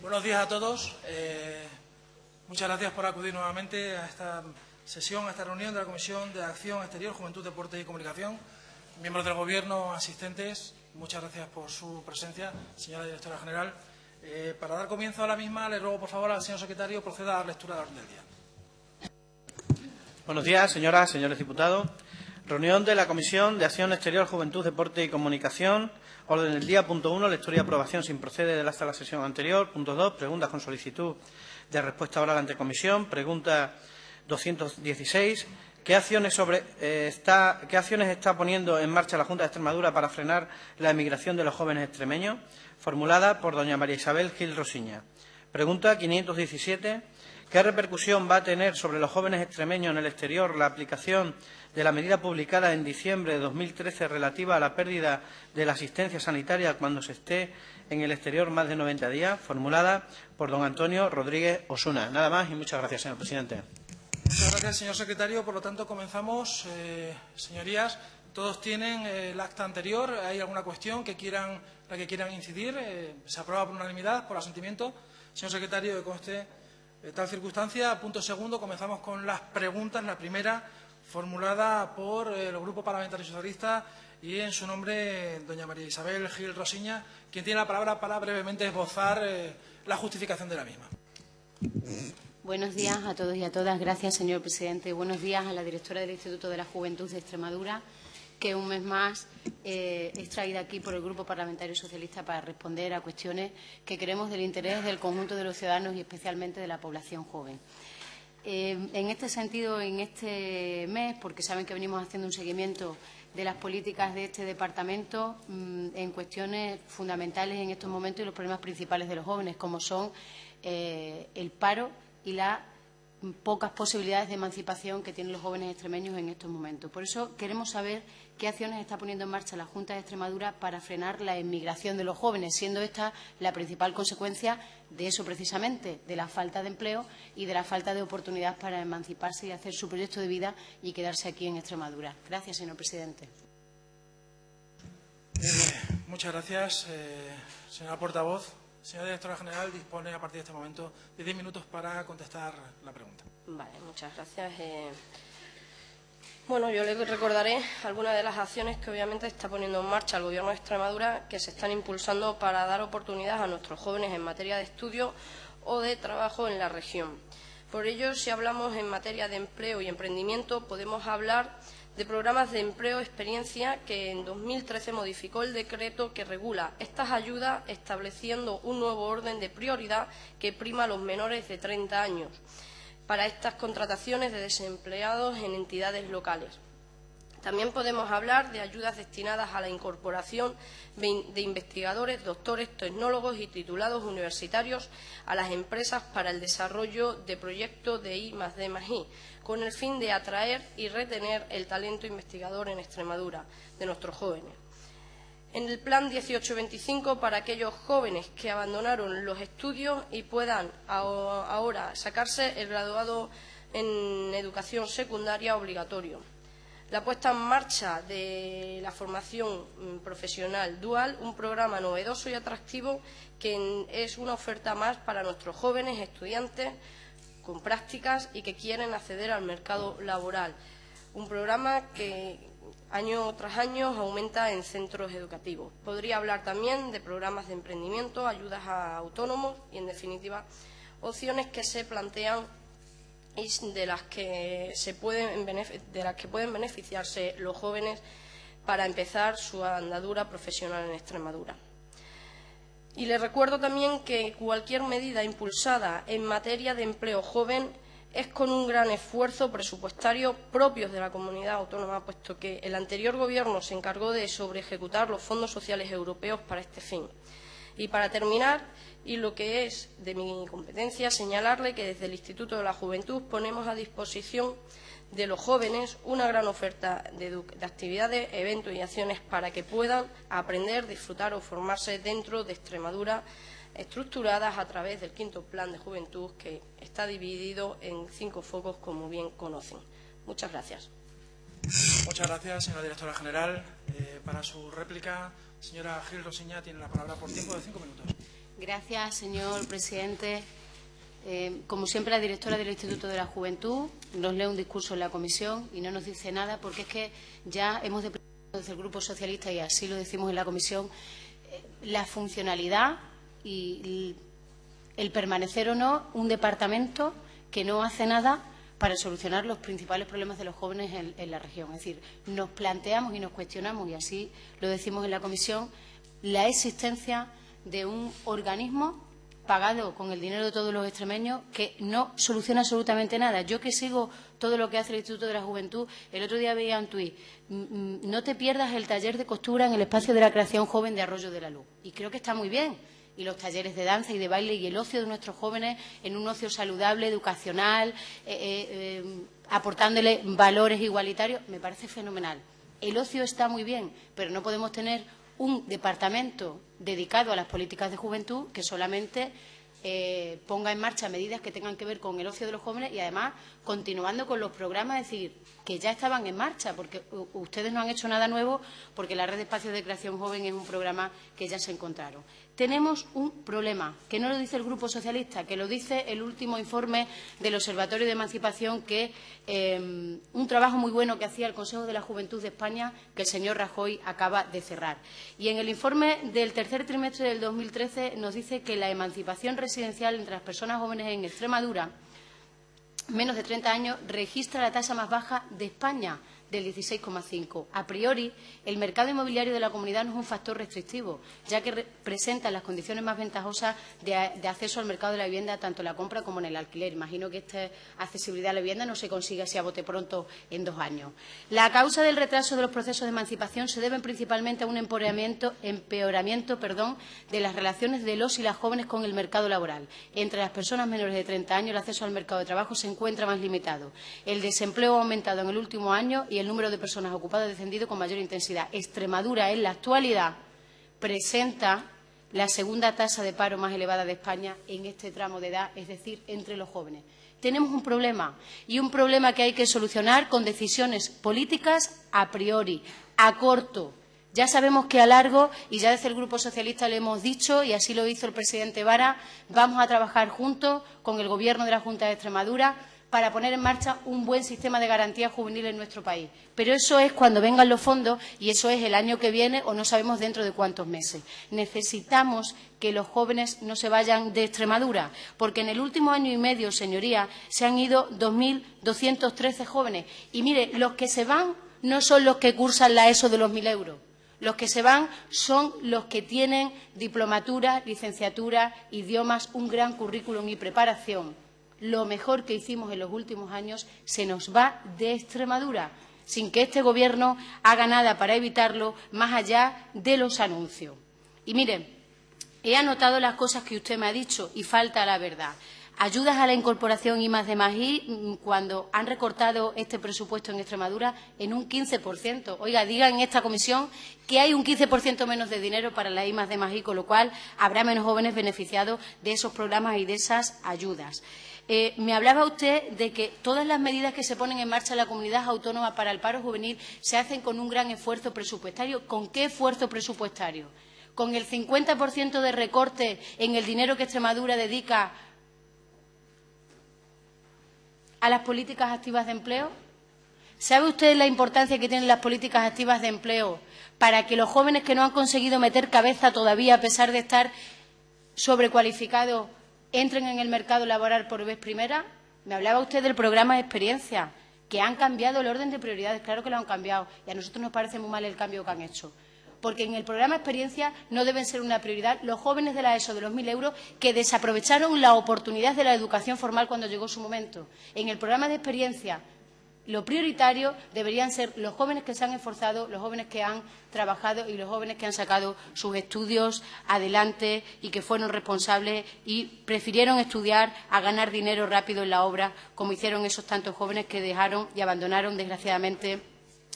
Buenos días a todos. Muchas gracias por acudir nuevamente a esta sesión, a esta reunión de la Comisión de Acción Exterior, Juventud, Deporte y Comunicación. Miembros del Gobierno, asistentes, muchas gracias por su presencia, señora Directora General. Para dar comienzo a la misma, le ruego, por favor, al señor secretario proceda a la lectura de la orden del día. Buenos días, señoras, señores diputados. Reunión de la Comisión de Acción Exterior, Juventud, Deporte y Comunicación. Orden del día, punto 1, lectura y aprobación sin proceder del acta de la sesión anterior. Punto 2, preguntas con solicitud de respuesta oral ante comisión. Pregunta 216. ¿Qué acciones está poniendo en marcha la Junta de Extremadura para frenar la emigración de los jóvenes extremeños? Formulada por doña María Isabel Gil Rosiña. Pregunta 517. ¿Qué repercusión va a tener sobre los jóvenes extremeños en el exterior la aplicación de la medida publicada en diciembre de 2013 relativa a la pérdida de la asistencia sanitaria cuando se esté en el exterior más de 90 días? Formulada por don Antonio Rodríguez Osuna. Nada más y muchas gracias, señor presidente. Muchas gracias, señor secretario. Por lo tanto, comenzamos. Señorías, todos tienen el acta anterior. ¿Hay alguna cuestión la que quieran incidir? Se aprueba por unanimidad, por asentimiento. Señor secretario, que conste tal circunstancia. Punto segundo, comenzamos con las preguntas. La primera, formulada por el Grupo Parlamentario Socialista y en su nombre, doña María Isabel Gil Rosiña, quien tiene la palabra para brevemente esbozar la justificación de la misma. Buenos días a todos y a todas. Gracias, señor presidente. Buenos días a la directora del Instituto de la Juventud de Extremadura, que un mes más es traída aquí por el Grupo Parlamentario Socialista para responder a cuestiones que creemos del interés del conjunto de los ciudadanos y especialmente de la población joven. En este sentido, en este mes, porque saben que venimos haciendo un seguimiento de las políticas de este departamento en cuestiones fundamentales en estos momentos y los problemas principales de los jóvenes, como son el paro y las pocas posibilidades de emancipación que tienen los jóvenes extremeños en estos momentos. Por eso queremos saber qué acciones está poniendo en marcha la Junta de Extremadura para frenar la emigración de los jóvenes, siendo esta la principal consecuencia de eso precisamente, de la falta de empleo y de la falta de oportunidad para emanciparse y hacer su proyecto de vida y quedarse aquí en Extremadura. Gracias, señor presidente. Muchas gracias, señora portavoz. Señora Directora General, dispone a partir de este momento de 10 minutos para contestar la pregunta. Vale, muchas gracias. Bueno, yo le recordaré algunas de las acciones que obviamente está poniendo en marcha el Gobierno de Extremadura, que se están impulsando para dar oportunidad a nuestros jóvenes en materia de estudio o de trabajo en la región. Por ello, si hablamos en materia de empleo y emprendimiento, podemos hablar de programas de empleo experiencia que en 2013 modificó el decreto que regula estas ayudas, estableciendo un nuevo orden de prioridad que prima a los menores de 30 años para estas contrataciones de desempleados en entidades locales. También podemos hablar de ayudas destinadas a la incorporación de investigadores, doctores, tecnólogos y titulados universitarios a las empresas para el desarrollo de proyectos de I+D+I, con el fin de atraer y retener el talento investigador en Extremadura de nuestros jóvenes. En el Plan 1825, para aquellos jóvenes que abandonaron los estudios y puedan ahora sacarse el graduado en educación secundaria obligatorio. La puesta en marcha de la formación profesional dual, un programa novedoso y atractivo que es una oferta más para nuestros jóvenes estudiantes con prácticas y que quieren acceder al mercado laboral. Un programa que año tras año aumenta en centros educativos. Podría hablar también de programas de emprendimiento, ayudas a autónomos y, en definitiva, opciones que se plantean y de las que pueden beneficiarse los jóvenes para empezar su andadura profesional en Extremadura. Y les recuerdo también que cualquier medida impulsada en materia de empleo joven es con un gran esfuerzo presupuestario propios de la comunidad autónoma, puesto que el anterior Gobierno se encargó de sobreejecutar los fondos sociales europeos para este fin. Y para terminar, y lo que es de mi competencia, señalarle que desde el Instituto de la Juventud ponemos a disposición de los jóvenes una gran oferta de actividades, eventos y acciones para que puedan aprender, disfrutar o formarse dentro de Extremadura, estructuradas a través del quinto Plan de Juventud, que está dividido en 5 focos, como bien conocen. Muchas gracias. Muchas gracias, señora Directora General. Para su réplica, señora Gil Rosiña tiene la palabra por tiempo de 5 minutos. Gracias, señor presidente. Como siempre, la directora del Instituto de la Juventud nos lee un discurso en la comisión y no nos dice nada, porque es que ya hemos deplorado desde el Grupo Socialista, y así lo decimos en la comisión, la funcionalidad y el permanecer o no un departamento que no hace nada para solucionar los principales problemas de los jóvenes en la región. Es decir, nos planteamos y nos cuestionamos, y así lo decimos en la comisión, la existencia de un organismo pagado con el dinero de todos los extremeños que no soluciona absolutamente nada. Yo, que sigo todo lo que hace el Instituto de la Juventud, el otro día veía un tuit: no te pierdas el taller de costura en el espacio de la creación joven de Arroyo de la Luz. Y creo que está muy bien. Y los talleres de danza y de baile y el ocio de nuestros jóvenes en un ocio saludable, educacional, aportándole valores igualitarios, me parece fenomenal. El ocio está muy bien, pero no podemos tener un departamento dedicado a las políticas de juventud que solamente ponga en marcha medidas que tengan que ver con el ocio de los jóvenes, y además continuando con los programas, es decir, que ya estaban en marcha, porque ustedes no han hecho nada nuevo, porque la Red de Espacios de Creación Joven es un programa que ya se encontraron. Tenemos un problema, que no lo dice el Grupo Socialista, que lo dice el último informe del Observatorio de Emancipación, que un trabajo muy bueno que hacía el Consejo de la Juventud de España, que el señor Rajoy acaba de cerrar. Y en el informe del tercer trimestre del 2013 nos dice que la emancipación residencial entre las personas jóvenes en Extremadura, menos de 30 años, registra la tasa más baja de España, del 16,5. A priori, el mercado inmobiliario de la comunidad no es un factor restrictivo, ya que presenta las condiciones más ventajosas de acceso al mercado de la vivienda, tanto en la compra como en el alquiler. Imagino que esta accesibilidad a la vivienda no se consigue así a bote pronto en 2 años. La causa del retraso de los procesos de emancipación se debe principalmente a un empeoramiento de las relaciones de los y las jóvenes con el mercado laboral. Entre las personas menores de 30 años, el acceso al mercado de trabajo se encuentra más limitado. El desempleo ha aumentado en el último año y el número de personas ocupadas ha descendido con mayor intensidad. Extremadura, en la actualidad, presenta la segunda tasa de paro más elevada de España en este tramo de edad, es decir, entre los jóvenes. Tenemos un problema, y un problema que hay que solucionar con decisiones políticas a priori, a corto. Ya sabemos que a largo, y ya desde el Grupo Socialista le hemos dicho, y así lo hizo el presidente Vara, vamos a trabajar juntos con el Gobierno de la Junta de Extremadura para poner en marcha un buen sistema de garantía juvenil en nuestro país. Pero eso es cuando vengan los fondos, y eso es el año que viene o no sabemos dentro de cuántos meses. Necesitamos que los jóvenes no se vayan de Extremadura, porque en el último año y medio, señorías, se han ido 2.213 jóvenes. Y mire, los que se van no son los que cursan la ESO de los 1.000 euros. Los que se van son los que tienen diplomatura, licenciatura, idiomas, un gran currículum y preparación. Lo mejor que hicimos en los últimos años se nos va de Extremadura, sin que este Gobierno haga nada para evitarlo, más allá de los anuncios. Y miren, he anotado las cosas que usted me ha dicho y falta la verdad. Ayudas a la incorporación I+D+I, cuando han recortado este presupuesto en Extremadura en un 15%. Oiga, diga en esta comisión que hay un 15% menos de dinero para la I+D+I, con lo cual habrá menos jóvenes beneficiados de esos programas y de esas ayudas. Me hablaba usted de que todas las medidas que se ponen en marcha en la comunidad autónoma para el paro juvenil se hacen con un gran esfuerzo presupuestario. ¿Con qué esfuerzo presupuestario? ¿Con el 50% de recorte en el dinero que Extremadura dedica a las políticas activas de empleo? ¿Sabe usted la importancia que tienen las políticas activas de empleo para que los jóvenes que no han conseguido meter cabeza todavía, a pesar de estar sobrecualificados, entren en el mercado laboral por vez primera? Me hablaba usted del programa de experiencia, que han cambiado el orden de prioridades. Claro que lo han cambiado, y a nosotros nos parece muy mal el cambio que han hecho. Porque en el programa de experiencia no deben ser una prioridad los jóvenes de la ESO de los 1.000 euros que desaprovecharon la oportunidad de la educación formal cuando llegó su momento. En el programa de experiencia, lo prioritario deberían ser los jóvenes que se han esforzado, los jóvenes que han trabajado y los jóvenes que han sacado sus estudios adelante y que fueron responsables y prefirieron estudiar a ganar dinero rápido en la obra, como hicieron esos tantos jóvenes que dejaron y abandonaron, desgraciadamente,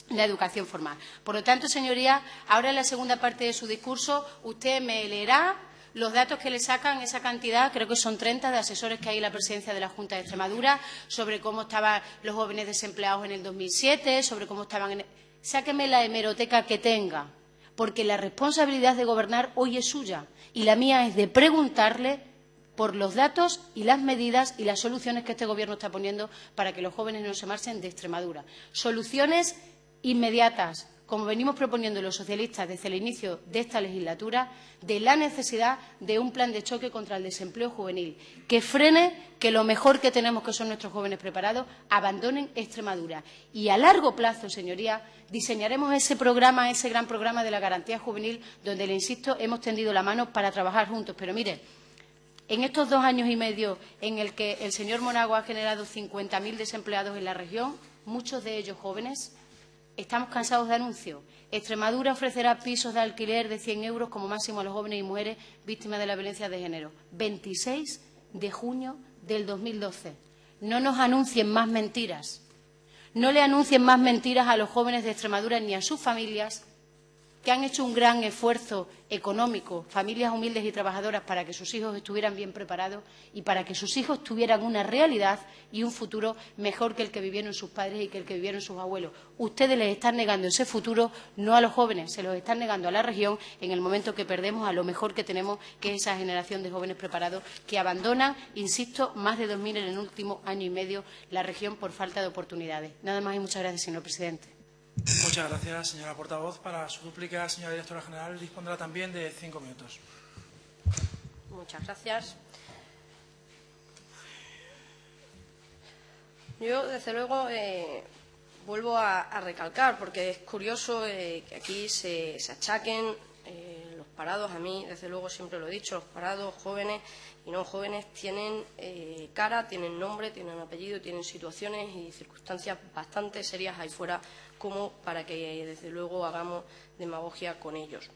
la educación formal. Por lo tanto, señorías, ahora en la segunda parte de su discurso usted me leerá los datos que le sacan, esa cantidad, creo que son 30, de asesores que hay en la presidencia de la Junta de Extremadura, sobre cómo estaban los jóvenes desempleados en el 2007, sobre cómo estaban Sáqueme la hemeroteca que tenga, porque la responsabilidad de gobernar hoy es suya y la mía es de preguntarle por los datos y las medidas y las soluciones que este Gobierno está poniendo para que los jóvenes no se marchen de Extremadura. Soluciones inmediatas, como venimos proponiendo los socialistas desde el inicio de esta legislatura, de la necesidad de un plan de choque contra el desempleo juvenil, que frene que lo mejor que tenemos, que son nuestros jóvenes preparados, abandonen Extremadura. Y a largo plazo, señorías, diseñaremos ese programa, ese gran programa de la garantía juvenil, donde, le insisto, hemos tendido la mano para trabajar juntos. Pero mire, en estos 2 años y medio en el que el señor Monago ha generado 50.000 desempleados en la región, muchos de ellos jóvenes, estamos cansados de anuncios. Extremadura ofrecerá pisos de alquiler de 100 euros como máximo a los jóvenes y mujeres víctimas de la violencia de género. 26 de junio del 2012. No nos anuncien más mentiras. No le anuncien más mentiras a los jóvenes de Extremadura ni a sus familias, que han hecho un gran esfuerzo económico, familias humildes y trabajadoras, para que sus hijos estuvieran bien preparados y para que sus hijos tuvieran una realidad y un futuro mejor que el que vivieron sus padres y que el que vivieron sus abuelos. Ustedes les están negando ese futuro, no a los jóvenes, se los están negando a la región en el momento que perdemos a lo mejor que tenemos, que es esa generación de jóvenes preparados que abandonan, insisto, más de 2.000 en el último año y medio la región por falta de oportunidades. Nada más y muchas gracias, señor presidente. Muchas gracias, señora portavoz. Para su dúplica, señora directora general, dispondrá también de 5 minutos. Muchas gracias. Yo, desde luego, vuelvo a recalcar, porque es curioso que aquí se achaquen los parados. A mí, desde luego, siempre lo he dicho, los parados jóvenes y no jóvenes tienen cara, tienen nombre, tienen apellido, tienen situaciones y circunstancias bastante serias ahí fuera, como para que, desde luego, hagamos demagogia con ellos.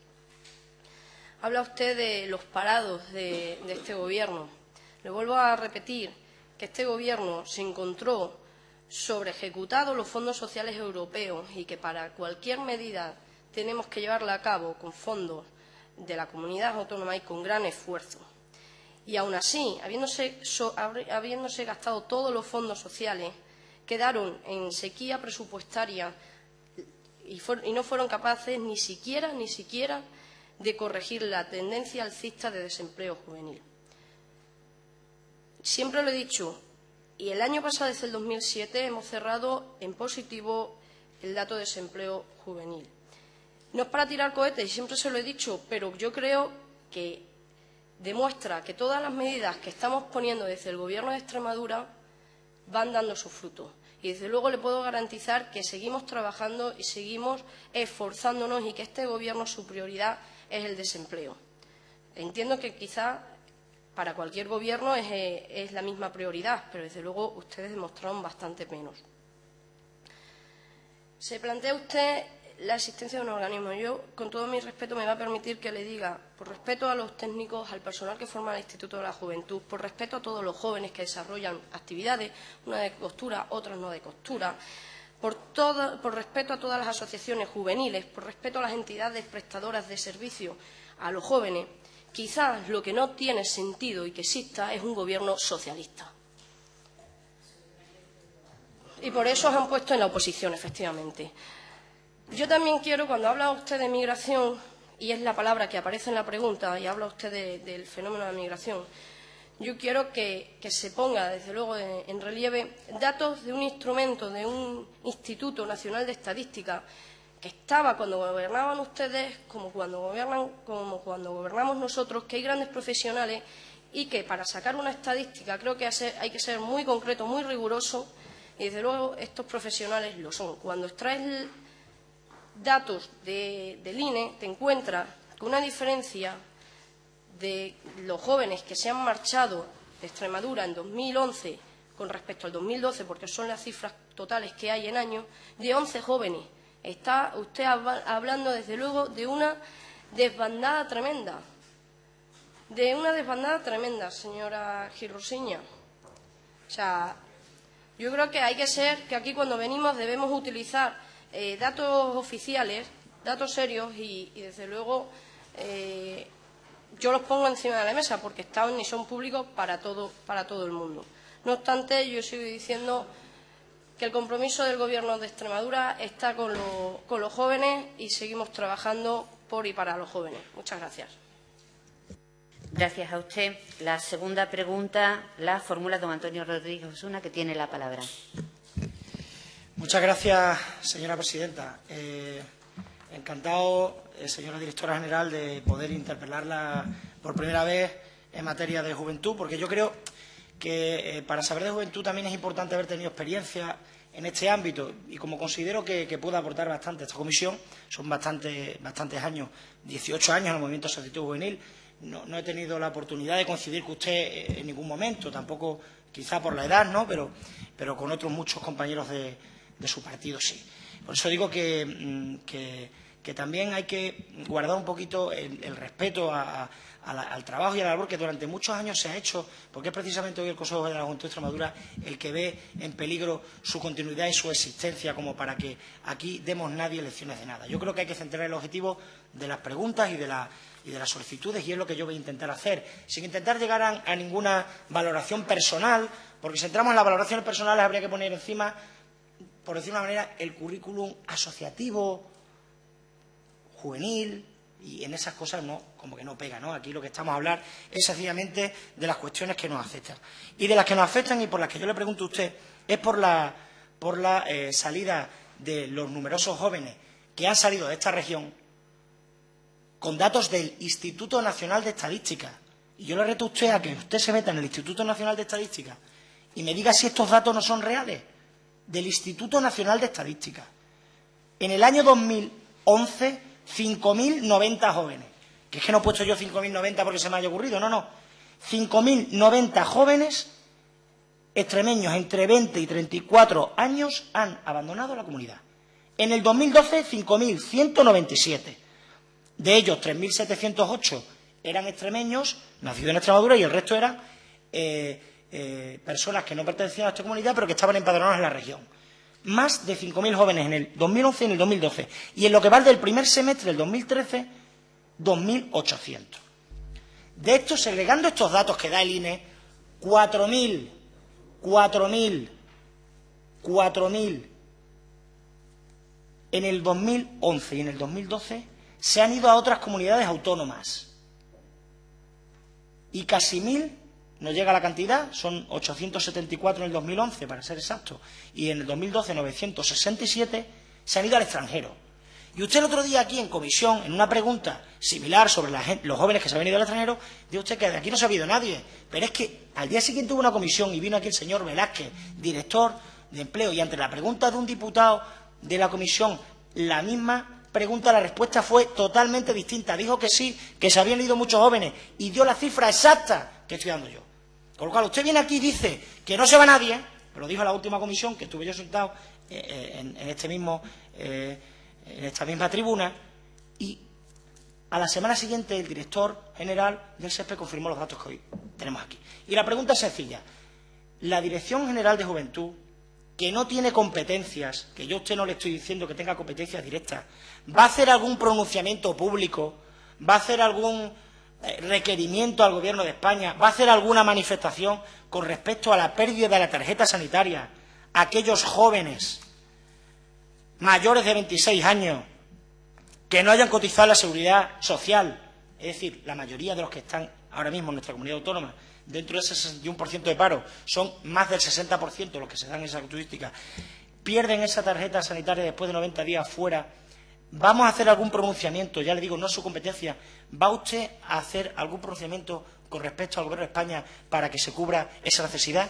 Habla usted de los parados de este Gobierno. Le vuelvo a repetir que este Gobierno se encontró sobreejecutado los fondos sociales europeos y que para cualquier medida tenemos que llevarla a cabo con fondos de la comunidad autónoma y con gran esfuerzo. Y aún así, habiéndose gastado todos los fondos sociales, quedaron en sequía presupuestaria y no fueron capaces ni siquiera de corregir la tendencia alcista de desempleo juvenil. Siempre lo he dicho, y el año pasado, desde el 2007, hemos cerrado en positivo el dato de desempleo juvenil. No es para tirar cohetes, y siempre se lo he dicho, pero yo creo que demuestra que todas las medidas que estamos poniendo desde el Gobierno de Extremadura van dando su fruto. Y, desde luego, le puedo garantizar que seguimos trabajando y seguimos esforzándonos y que este Gobierno, su prioridad es el desempleo. Entiendo que quizá para cualquier Gobierno es la misma prioridad, pero, desde luego, ustedes demostraron bastante menos. Se plantea usted la existencia de un organismo. Yo, con todo mi respeto, me va a permitir que le diga, por respeto a los técnicos, al personal que forma el Instituto de la Juventud, por respeto a todos los jóvenes que desarrollan actividades, una de costura, otras no de costura, por respeto a todas las asociaciones juveniles, por respeto a las entidades prestadoras de servicio a los jóvenes, quizás lo que no tiene sentido y que exista es un Gobierno socialista. Y por eso os han puesto en la oposición, efectivamente. Yo también quiero, cuando habla usted de migración, y es la palabra que aparece en la pregunta, y habla usted del fenómeno de la migración, yo quiero que se ponga, desde luego, en relieve datos de un instrumento, de un Instituto Nacional de Estadística, que estaba cuando gobernaban ustedes, como cuando gobernamos nosotros, que hay grandes profesionales y que para sacar una estadística creo que hay que ser muy concreto, muy riguroso, y desde luego estos profesionales lo son. Cuando extraes datos del INE, te encuentras con una diferencia de los jóvenes que se han marchado de Extremadura en 2011 con respecto al 2012, porque son las cifras totales que hay en año, de 11 jóvenes. Está usted hablando, desde luego, de una desbandada tremenda. De una desbandada tremenda, señora Girosiña. O sea, yo creo que que aquí cuando venimos debemos utilizar datos oficiales, datos serios y desde luego, yo los pongo encima de la mesa porque están y son públicos para todo el mundo. No obstante, yo sigo diciendo que el compromiso del Gobierno de Extremadura está con los jóvenes y seguimos trabajando por y para los jóvenes. Muchas gracias. Gracias a usted. La segunda pregunta la formula don Antonio Rodríguez Osuna, que tiene la palabra. Muchas gracias, señora presidenta. Encantado, señora directora general, de poder interpelarla por primera vez en materia de juventud, porque yo creo que para saber de juventud también es importante haber tenido experiencia en este ámbito, y como considero que puede aportar bastante esta comisión, son bastantes años, 18 años en el movimiento asociativo juvenil. No he tenido la oportunidad de coincidir con usted en ningún momento, tampoco quizá por la edad, ¿no? pero con otros muchos compañeros de su partido sí. Por eso digo que también hay que guardar un poquito el respeto al trabajo y a la labor que durante muchos años se ha hecho, porque es precisamente hoy el Consejo de la Juventud de Extremadura el que ve en peligro su continuidad y su existencia, como para que aquí demos nadie lecciones de nada. Yo creo que hay que centrar el objetivo de las preguntas y de las solicitudes, y es lo que yo voy a intentar hacer, sin intentar llegar a ninguna valoración personal, porque si entramos en las valoraciones personales habría que poner encima, por decirlo de una manera, el currículum asociativo, juvenil, y en esas cosas no, como que no pega, ¿no? Aquí lo que estamos a hablar es sencillamente de las cuestiones que nos afectan. Y de las que nos afectan y por las que yo le pregunto a usted es por la salida de los numerosos jóvenes que han salido de esta región con datos del Instituto Nacional de Estadística. Y yo le reto a usted a que usted se meta en el Instituto Nacional de Estadística y me diga si estos datos no son reales. Del Instituto Nacional de Estadística. En el año 2011, 5.090 jóvenes. Que es que no he puesto yo 5.090 porque se me haya ocurrido, no. 5.090 jóvenes extremeños entre 20 y 34 años han abandonado la comunidad. En el 2012, 5.197. De ellos, 3.708 eran extremeños, nacidos en Extremadura, y el resto eran personas que no pertenecían a esta comunidad, pero que estaban empadronados en la región. Más de 5.000 jóvenes en el 2011 y en el 2012. Y en lo que va del primer semestre del 2013, 2.800. De estos, segregando estos datos que da el INE, 4.000 en el 2011 y en el 2012 se han ido a otras comunidades autónomas. Y casi 1.000, no llega a la cantidad, son 874 en el 2011, para ser exacto, y en el 2012 967, se han ido al extranjero. Y usted el otro día aquí en comisión, en una pregunta similar sobre los jóvenes que se han venido al extranjero, dijo usted que de aquí no se ha ido nadie. Pero es que al día siguiente hubo una comisión y vino aquí el señor Velázquez, director de Empleo, y ante la pregunta de un diputado de la comisión, la misma pregunta, la respuesta fue totalmente distinta. Dijo que sí, que se habían ido muchos jóvenes, y dio la cifra exacta que estoy dando yo. Con lo cual, usted viene aquí y dice que no se va nadie, lo dijo en la última comisión, que estuve yo sentado en esta misma tribuna, y a la semana siguiente el director general del SESPE confirmó los datos que hoy tenemos aquí. Y la pregunta es sencilla. La Dirección General de Juventud, que no tiene competencias, que yo a usted no le estoy diciendo que tenga competencias directas, ¿va a hacer algún pronunciamiento público? ¿Va a hacer algún requerimiento al Gobierno de España? ¿Va a hacer alguna manifestación con respecto a la pérdida de la tarjeta sanitaria a aquellos jóvenes mayores de 26 años que no hayan cotizado la Seguridad Social? Es decir, la mayoría de los que están ahora mismo en nuestra comunidad autónoma, dentro de ese 61% de paro, son más del 60% los que se dan esa casuística, pierden esa tarjeta sanitaria después de 90 días fuera. ¿Vamos a hacer algún pronunciamiento? Ya le digo, no es su competencia. ¿Va usted a hacer algún pronunciamiento con respecto al Gobierno de España para que se cubra esa necesidad?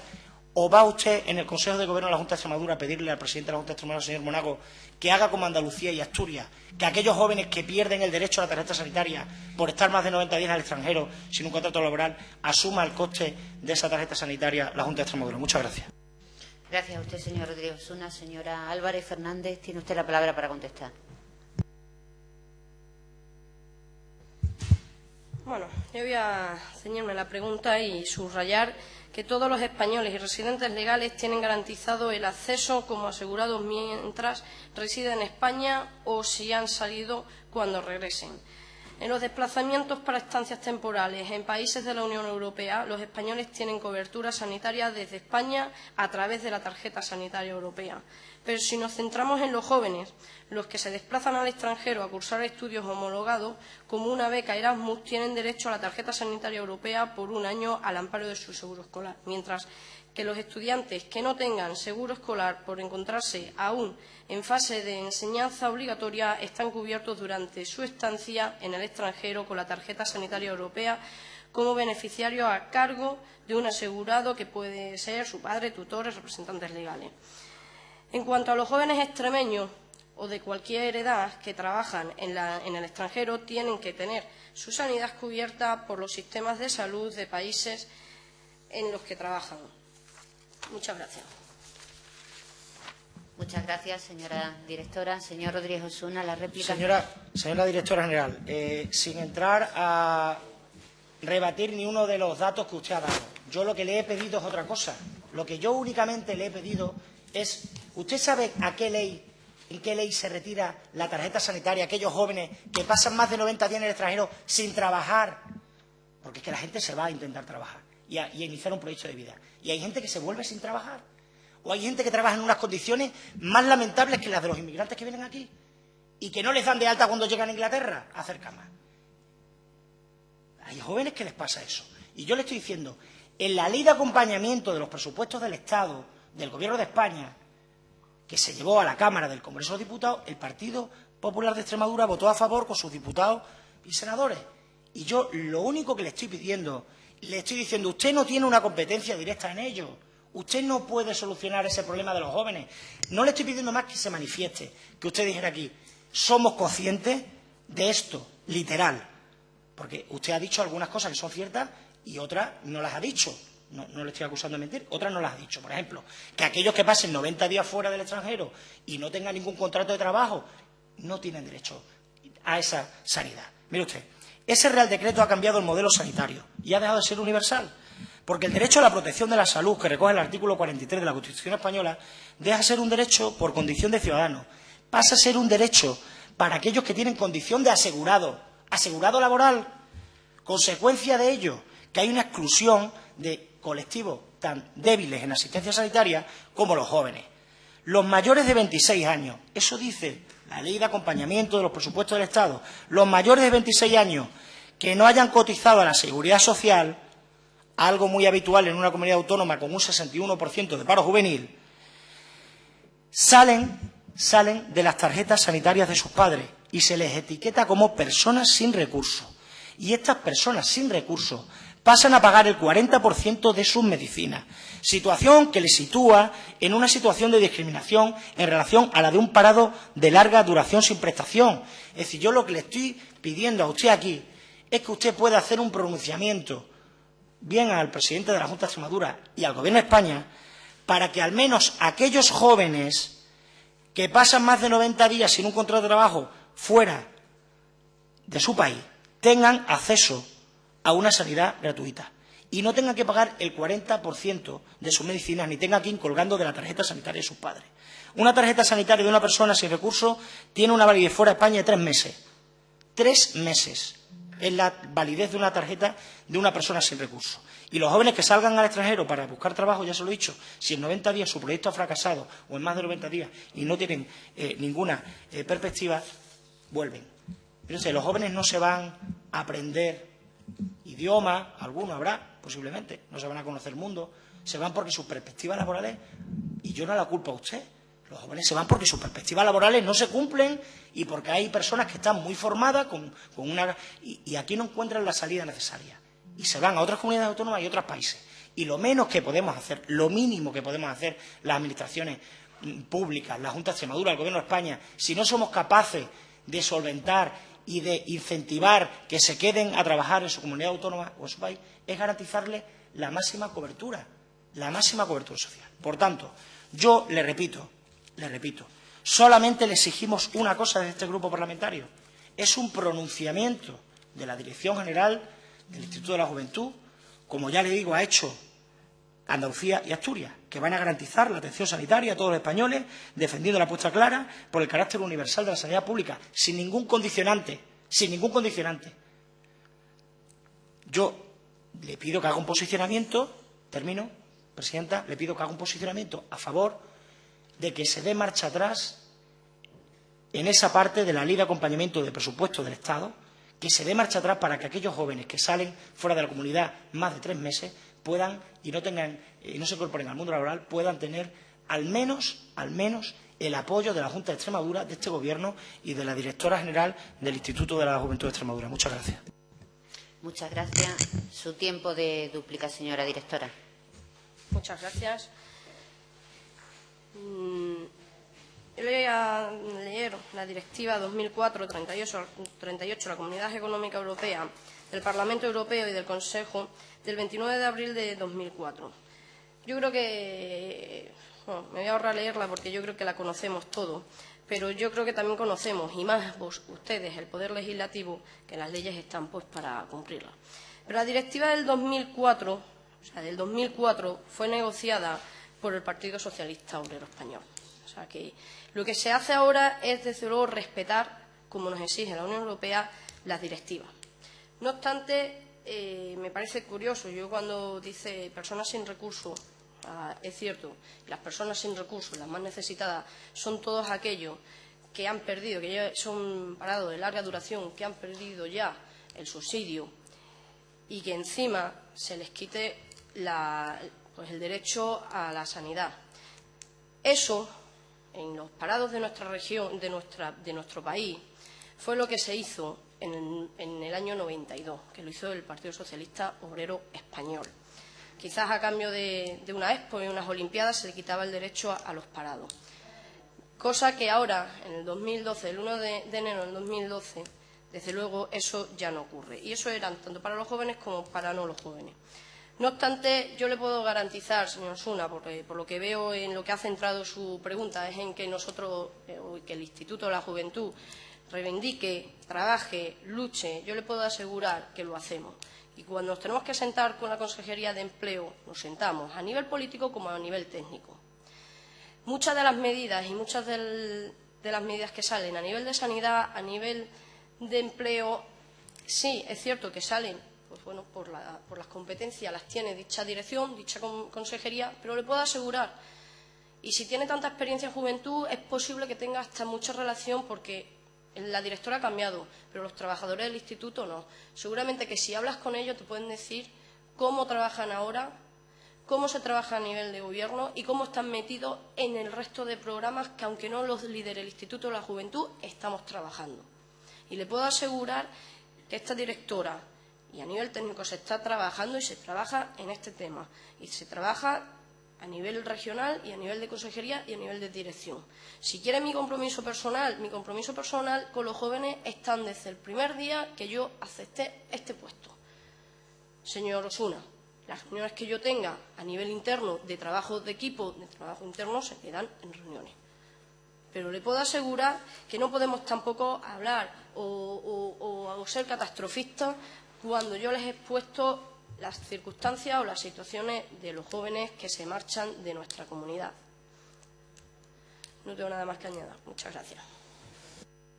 ¿O va usted en el Consejo de Gobierno de la Junta de Extremadura a pedirle al presidente de la Junta de Extremadura, señor Monago, que haga como Andalucía y Asturias, que aquellos jóvenes que pierden el derecho a la tarjeta sanitaria por estar más de 90 días en el extranjero sin un contrato laboral, asuma el coste de esa tarjeta sanitaria la Junta de Extremadura? Muchas gracias. Gracias a usted, señor Rodríguez Osuna. Señora Álvarez Fernández, tiene usted la palabra para contestar. Bueno, yo voy a ceñirme la pregunta y subrayar que todos los españoles y residentes legales tienen garantizado el acceso como asegurados mientras residen en España o si han salido cuando regresen. En los desplazamientos para estancias temporales en países de la Unión Europea, los españoles tienen cobertura sanitaria desde España a través de la tarjeta sanitaria europea. Pero si nos centramos en los jóvenes, los que se desplazan al extranjero a cursar estudios homologados, como una beca Erasmus, tienen derecho a la tarjeta sanitaria europea por un año al amparo de su seguro escolar, mientras que los estudiantes que no tengan seguro escolar por encontrarse aún en fase de enseñanza obligatoria están cubiertos durante su estancia en el extranjero con la tarjeta sanitaria europea como beneficiario a cargo de un asegurado que puede ser su padre, tutores, representantes legales. En cuanto a los jóvenes extremeños o de cualquier edad que trabajan en el extranjero, tienen que tener su sanidad cubierta por los sistemas de salud de países en los que trabajan. Muchas gracias. Muchas gracias, señora directora. Señor Rodríguez Osuna, la réplica. Señora directora general, sin entrar a rebatir ni uno de los datos que usted ha dado, yo lo que le he pedido es otra cosa. Lo que yo únicamente le he pedido es, ¿usted sabe en qué ley se retira la tarjeta sanitaria a aquellos jóvenes que pasan más de 90 días en el extranjero sin trabajar? Porque es que la gente se va a intentar trabajar y a iniciar un proyecto de vida. Y hay gente que se vuelve sin trabajar. O hay gente que trabaja en unas condiciones más lamentables que las de los inmigrantes que vienen aquí y que no les dan de alta cuando llegan a Inglaterra a hacer camas. Hay jóvenes que les pasa eso. Y yo le estoy diciendo, en la ley de acompañamiento de los presupuestos del Estado, del Gobierno de España, que se llevó a la Cámara del Congreso de los Diputados, el Partido Popular de Extremadura votó a favor con sus diputados y senadores. Y yo lo único que le estoy pidiendo, le estoy diciendo, usted no tiene una competencia directa en ello. Usted no puede solucionar ese problema de los jóvenes. No le estoy pidiendo más que se manifieste, que usted dijera aquí, somos conscientes de esto, literal. Porque usted ha dicho algunas cosas que son ciertas y otras no las ha dicho. No le estoy acusando de mentir, otras no las ha dicho. Por ejemplo, que aquellos que pasen 90 días fuera del extranjero y no tengan ningún contrato de trabajo no tienen derecho a esa sanidad. Mire usted, ese Real Decreto ha cambiado el modelo sanitario y ha dejado de ser universal. Porque el derecho a la protección de la salud, que recoge el artículo 43 de la Constitución española, deja de ser un derecho por condición de ciudadano. Pasa a ser un derecho para aquellos que tienen condición de asegurado laboral. Consecuencia de ello, que hay una exclusión de colectivos tan débiles en asistencia sanitaria como los jóvenes. Los mayores de 26 años, eso dice la Ley de Acompañamiento de los Presupuestos del Estado, los mayores de 26 años que no hayan cotizado a la Seguridad Social, algo muy habitual en una comunidad autónoma con un 61% de paro juvenil, salen de las tarjetas sanitarias de sus padres y se les etiqueta como personas sin recursos. Y estas personas sin recursos pasan a pagar el 40% de sus medicinas, situación que les sitúa en una situación de discriminación en relación a la de un parado de larga duración sin prestación. Es decir, yo lo que le estoy pidiendo a usted aquí es que usted pueda hacer un pronunciamiento bien al presidente de la Junta de Extremadura y al Gobierno de España para que al menos aquellos jóvenes que pasan más de 90 días sin un contrato de trabajo fuera de su país tengan acceso a una sanidad gratuita y no tengan que pagar el 40% de sus medicinas ni tengan que ir colgando de la tarjeta sanitaria de sus padres. Una tarjeta sanitaria de una persona sin recursos tiene una validez fuera de España de 3 meses. 3 meses es la validez de una tarjeta de una persona sin recursos. Y los jóvenes que salgan al extranjero para buscar trabajo, ya se lo he dicho, si en 90 días su proyecto ha fracasado o en más de 90 días y no tienen ninguna perspectiva, vuelven. Entonces, los jóvenes no se van a aprender idiomas, algunos habrá, posiblemente, no se van a conocer el mundo, se van porque sus perspectivas laborales, y yo no la culpo a usted, los jóvenes se van porque sus perspectivas laborales no se cumplen y porque hay personas que están muy formadas y aquí no encuentran la salida necesaria. Y se van a otras comunidades autónomas y a otros países. Y lo menos que podemos hacer, lo mínimo que podemos hacer las administraciones públicas, la Junta de Extremadura, el Gobierno de España, si no somos capaces de solventar y de incentivar que se queden a trabajar en su comunidad autónoma o en su país, es garantizarles la máxima cobertura social. Por tanto, yo le repito, solamente le exigimos una cosa de este grupo parlamentario, es un pronunciamiento de la Dirección General del Instituto de la Juventud, como ya le digo, ha hecho Andalucía y Asturias, que van a garantizar la atención sanitaria a todos los españoles, defendiendo la apuesta clara por el carácter universal de la sanidad pública, sin ningún condicionante. Yo le pido que haga un posicionamiento, termino, Presidenta, le pido que haga un posicionamiento a favor de que se dé marcha atrás en esa parte de la ley de acompañamiento de presupuesto del Estado, que se dé marcha atrás para que aquellos jóvenes que salen fuera de la comunidad más de 3 meses puedan, y no se incorporen al mundo laboral, puedan tener al menos el apoyo de la Junta de Extremadura, de este Gobierno y de la directora general del Instituto de la Juventud de Extremadura. Muchas gracias. Muchas gracias. Su tiempo de dúplica, señora directora. Muchas gracias. Yo le voy a leer la Directiva 2004/38 de la Comunidad Económica Europea, del Parlamento Europeo y del Consejo del 29 de abril de 2004. Yo creo que, bueno, me voy a ahorrar leerla porque yo creo que la conocemos todos, pero yo creo que también conocemos, y más ustedes, el Poder Legislativo, que las leyes están pues para cumplirlas. Pero la Directiva del 2004, fue negociada por el Partido Socialista Obrero Español. O sea que lo que se hace ahora es, desde luego, respetar, como nos exige la Unión Europea, las directivas. No obstante, me parece curioso, yo cuando dice personas sin recursos, es cierto, las personas sin recursos, las más necesitadas, son todos aquellos que han perdido, que ya son parados de larga duración, que han perdido ya el subsidio y que encima se les quite el derecho a la sanidad. Eso, en los parados de nuestra región, de nuestro país, fue lo que se hizo en el año 92, que lo hizo el Partido Socialista Obrero Español. Quizás a cambio de una Expo y unas Olimpiadas se le quitaba el derecho a los parados. Cosa que ahora, en el 2012, el 1 de enero del 2012, desde luego eso ya no ocurre. Y eso era tanto para los jóvenes como para no los jóvenes. No obstante, yo le puedo garantizar, señor Osuna, porque por lo que veo en lo que ha centrado su pregunta es en que nosotros, que el Instituto de la Juventud reivindique, trabaje, luche, yo le puedo asegurar que lo hacemos. Y cuando nos tenemos que sentar con la Consejería de Empleo, nos sentamos a nivel político como a nivel técnico. Muchas de las medidas y muchas de las medidas que salen a nivel de sanidad, a nivel de empleo, sí, es cierto que salen, pues bueno, por las competencias las tiene dicha dirección, dicha consejería, pero le puedo asegurar, y si tiene tanta experiencia en juventud, es posible que tenga hasta mucha relación porque la directora ha cambiado, pero los trabajadores del instituto no. Seguramente que si hablas con ellos te pueden decir cómo trabajan ahora, cómo se trabaja a nivel de gobierno y cómo están metidos en el resto de programas que, aunque no los lidere el Instituto de la Juventud, estamos trabajando. Y le puedo asegurar que esta directora y a nivel técnico se está trabajando y se trabaja en este tema. Y se trabaja a nivel regional y a nivel de consejería y a nivel de dirección. Si quiere mi compromiso personal con los jóvenes están desde el primer día que yo acepté este puesto. Señor Osuna, las reuniones que yo tenga a nivel interno de trabajo de equipo, de trabajo interno, se quedan en reuniones. Pero le puedo asegurar que no podemos tampoco hablar o ser catastrofistas cuando yo les he expuesto las circunstancias o las situaciones de los jóvenes que se marchan de nuestra comunidad. No tengo nada más que añadir. Muchas gracias.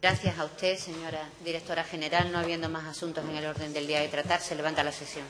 Gracias a usted, señora directora general. No habiendo más asuntos en el orden del día de tratar, se levanta la sesión.